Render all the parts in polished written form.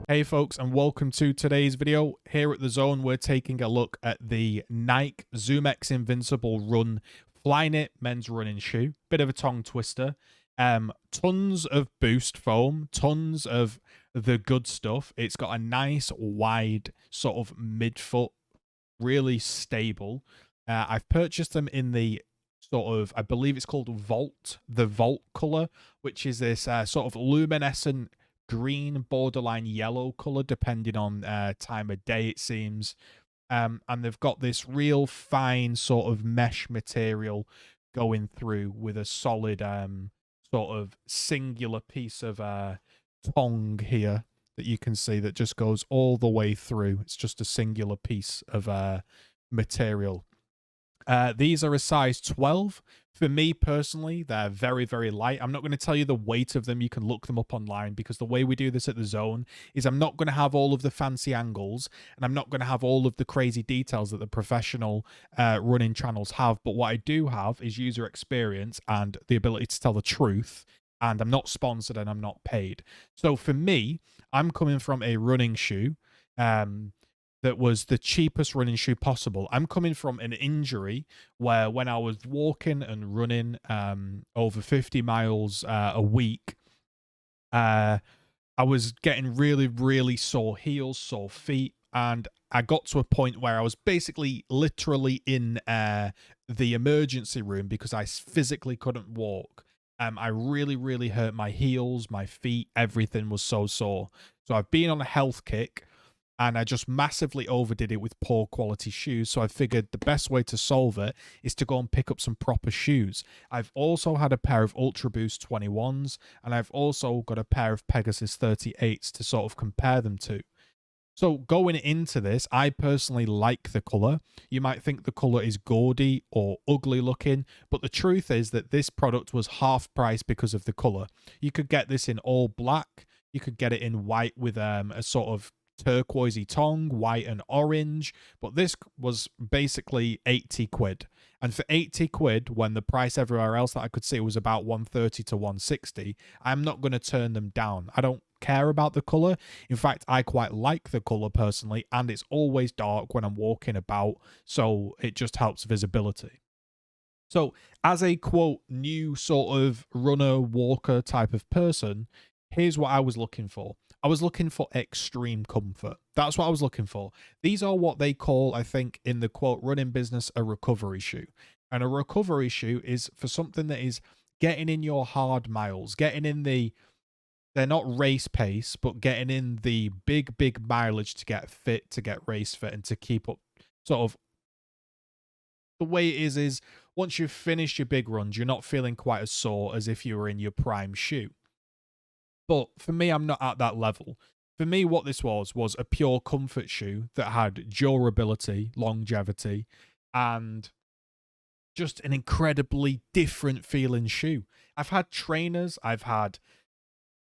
Hey folks, and welcome to today's video. Here at the Zone, we're taking a look at the Nike ZoomX Invincible Run Flyknit men's running shoe. Bit of a tongue twister. Tons of boost foam, tons of the good stuff. It's got a nice wide sort of midfoot, really stable. I've purchased them in the sort of, I believe it's called Vault, the Vault color, which is this sort of luminescent green borderline yellow color depending on time of day, it seems. And they've got this real fine sort of mesh material going through with a solid sort of singular piece of tongue here that you can see that just goes all the way through. It's just a singular piece of material. These are a size 12. For me personally, they're very, very light. I'm not going to tell you the weight of them. You can look them up online because the way we do this at the Zone is I'm not going to have all of the fancy angles and I'm not going to have all of the crazy details that the professional running channels have. But what I do have is user experience and the ability to tell the truth. And I'm not sponsored and I'm not paid. So for me, I'm coming from a running shoe that was the cheapest running shoe possible. I'm coming from an injury where when I was walking and running over 50 miles a week, I was getting really, really sore heels, sore feet, and I got to a point where I was basically literally in the emergency room because I physically couldn't walk. I really, really hurt my heels, my feet, everything was so sore. So I've been on a health kick, and I just massively overdid it with poor quality shoes. So I figured the best way to solve it is to go and pick up some proper shoes. I've also had a pair of Ultra Boost 21s, and I've also got a pair of Pegasus 38s to sort of compare them to. So going into this, I personally like the color. You might think the color is gaudy or ugly looking, but the truth is that this product was half price because of the color. You could get this in all black. You could get it in white with a sort of turquoisey tongue, white and orange, but this was basically 80 quid. And for 80 quid, when the price everywhere else that I could see was about 130 to 160, I'm not going to turn them down. I don't care about the color. In fact, I quite like the color personally, and it's always dark when I'm walking about, so it just helps visibility. So as a quote new sort of runner walker type of person, here's what I was looking for. I was looking for extreme comfort. That's what I was looking for. These are what they call, I think, in the quote running business, a recovery shoe. And a recovery shoe is for something that is getting in your hard miles, getting in they're not race pace, but getting in the big, big mileage to get fit, to get race fit, and to keep up sort of the way it is once you've finished your big runs, you're not feeling quite as sore as if you were in your prime shoe. But for me, I'm not at that level. For me, what this was a pure comfort shoe that had durability, longevity, and just an incredibly different feeling shoe. I've had trainers, I've had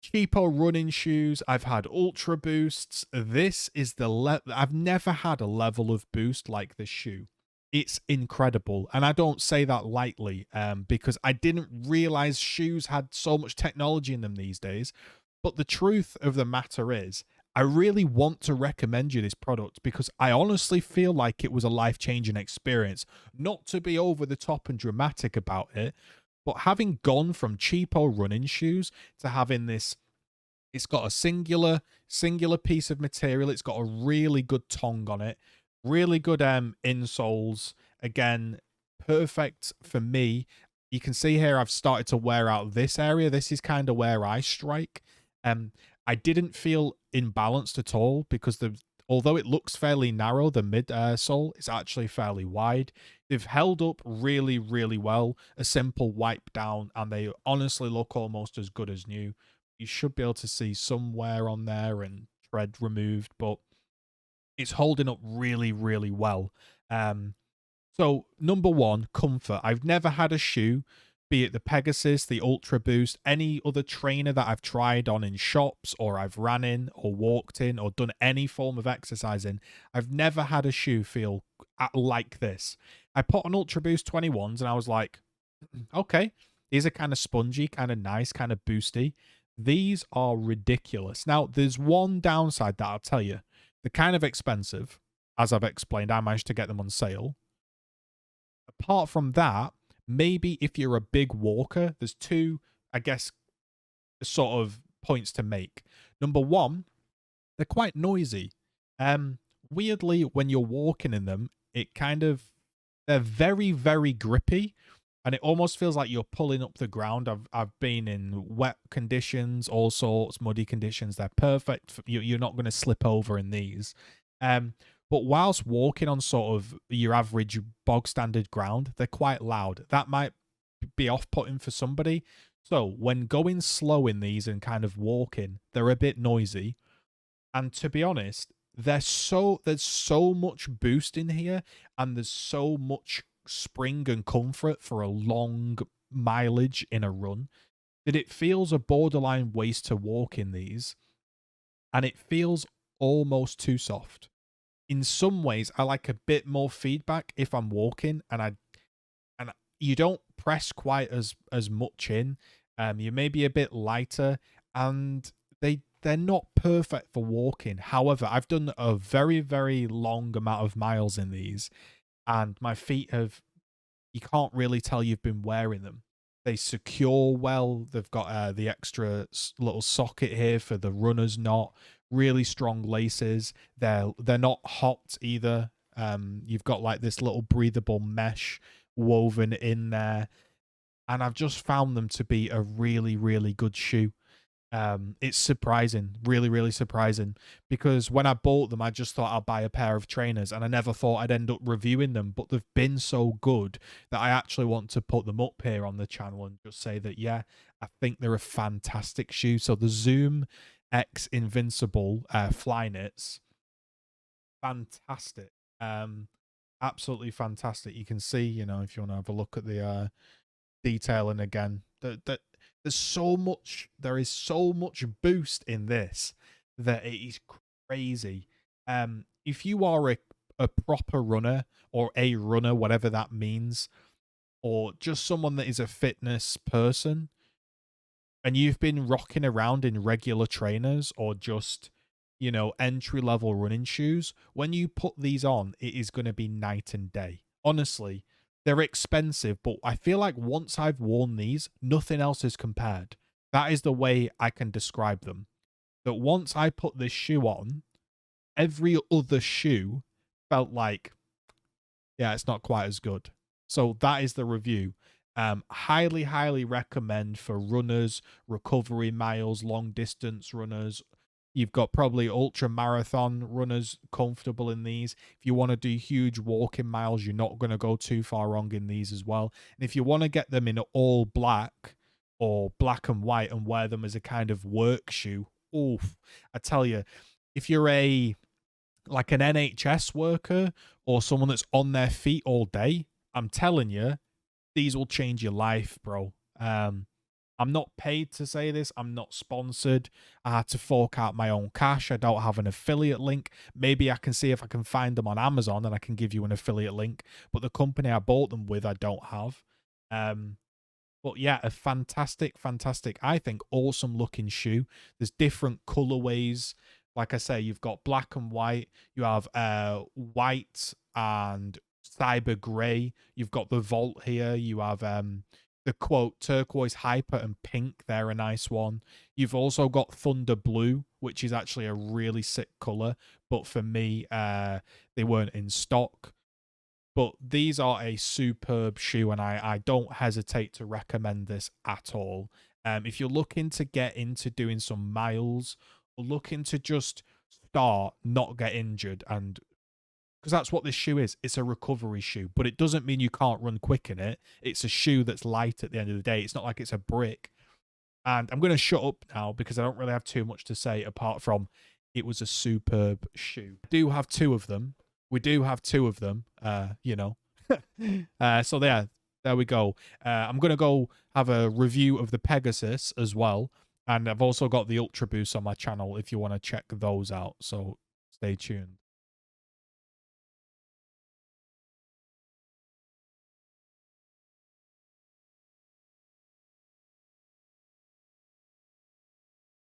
cheapo running shoes, I've had Ultra Boosts. This is I've never had a level of boost like this shoe. It's incredible, and I don't say that lightly because I didn't realize shoes had so much technology in them these days. But the truth of the matter is, I really want to recommend you this product because I honestly feel like it was a life-changing experience. Not to be over the top and dramatic about it, but having gone from cheapo running shoes to having this, it's got a singular piece of material. It's got a really good tongue on it. Really good insoles. Again, perfect for me. You can see here I've started to wear out this area. This is kind of where I strike. I didn't feel imbalanced at all because although it looks fairly narrow, the mid sole is actually fairly wide. They've held up really, really well. A simple wipe down, and they honestly look almost as good as new. You should be able to see some wear on there and tread removed, but it's holding up really, really well. So number one, comfort. I've never had a shoe, be it the Pegasus, the Ultra Boost, any other trainer that I've tried on in shops or I've ran in or walked in or done any form of exercise in. I've never had a shoe feel like this. I put on Ultra Boost 21s and I was like, okay, these are kind of spongy, kind of nice, kind of boosty. These are ridiculous. Now, there's one downside that I'll tell you. They're kind of expensive. As I've explained, I managed to get them on sale. Apart from that, maybe if you're a big walker, there's two, I guess, sort of points to make. Number one, they're quite noisy. Weirdly, when you're walking in them, they're very, very grippy, and it almost feels like you're pulling up the ground. I've been in wet conditions, all sorts, muddy conditions. They're perfect. You're not going to slip over in these. But whilst walking on sort of your average bog standard ground, they're quite loud. That might be off-putting for somebody. So when going slow in these and kind of walking, they're a bit noisy. And to be honest, there's so much boost in here, and there's so much spring and comfort for a long mileage in a run that it feels a borderline waste to walk in these, and it feels almost too soft. In some ways, I like a bit more feedback if I'm walking, and you don't press quite as much in. You may be a bit lighter, and they're not perfect for walking. However, I've done a very, very long amount of miles in these, and my feet you can't really tell you've been wearing them. They secure well. They've got the extra little socket here for the runner's knot. Really strong laces. They're not hot either. You've got like this little breathable mesh woven in there, and I've just found them to be a really, really good shoe. It's surprising, really, really surprising, because when I bought them, I just thought I'll buy a pair of trainers, and I never thought I'd end up reviewing them, but they've been so good that I actually want to put them up here on the channel and just say that, yeah, I think they're a fantastic shoe. So the ZoomX Invincible Flyknits, fantastic. Absolutely fantastic. You can see, you know, if you want to have a look at the detailing again, that there is so much boost in this that it is crazy. If you are a proper runner, or a runner, whatever that means, or just someone that is a fitness person, and you've been rocking around in regular trainers or just, you know, entry-level running shoes, when you put these on, it is going to be night and day. Honestly, they're expensive, but I feel like once I've worn these, nothing else is compared. That is the way I can describe them. That once I put this shoe on, every other shoe felt like, yeah, it's not quite as good. So that is the review. Highly, highly recommend for runners, recovery miles, long distance runners. You've got probably ultra marathon runners comfortable in these. If you want to do huge walking miles, you're not going to go too far wrong in these as well. And if you want to get them in all black or black and white and wear them as a kind of work shoe, oof, I tell you, if you're like an NHS worker or someone that's on their feet all day, I'm telling you, these will change your life, bro. I'm not paid to say this. I'm not sponsored. I had to fork out my own cash. I don't have an affiliate link. Maybe I can see if I can find them on Amazon and I can give you an affiliate link. But the company I bought them with, I don't have. But yeah, a fantastic, fantastic, I think, awesome looking shoe. There's different colorways. Like I say, you've got black and white. You have white and cyber gray. You've got the Vault here. You have the quote turquoise hyper and pink. They're a nice one. You've also got thunder blue, which is actually a really sick color, but for me they weren't in stock. But these are a superb shoe, and I don't hesitate to recommend this at all. If you're looking to get into doing some miles, or looking to just start, not get injured, and because that's what this shoe is. It's a recovery shoe, but it doesn't mean you can't run quick in it. It's a shoe that's light at the end of the day. It's not like it's a brick. And I'm going to shut up now because I don't really have too much to say apart from it was a superb shoe. We do have two of them. You know. So there we go. I'm going to go have a review of the Pegasus as well. And I've also got the Ultra Boost on my channel if you want to check those out. So stay tuned.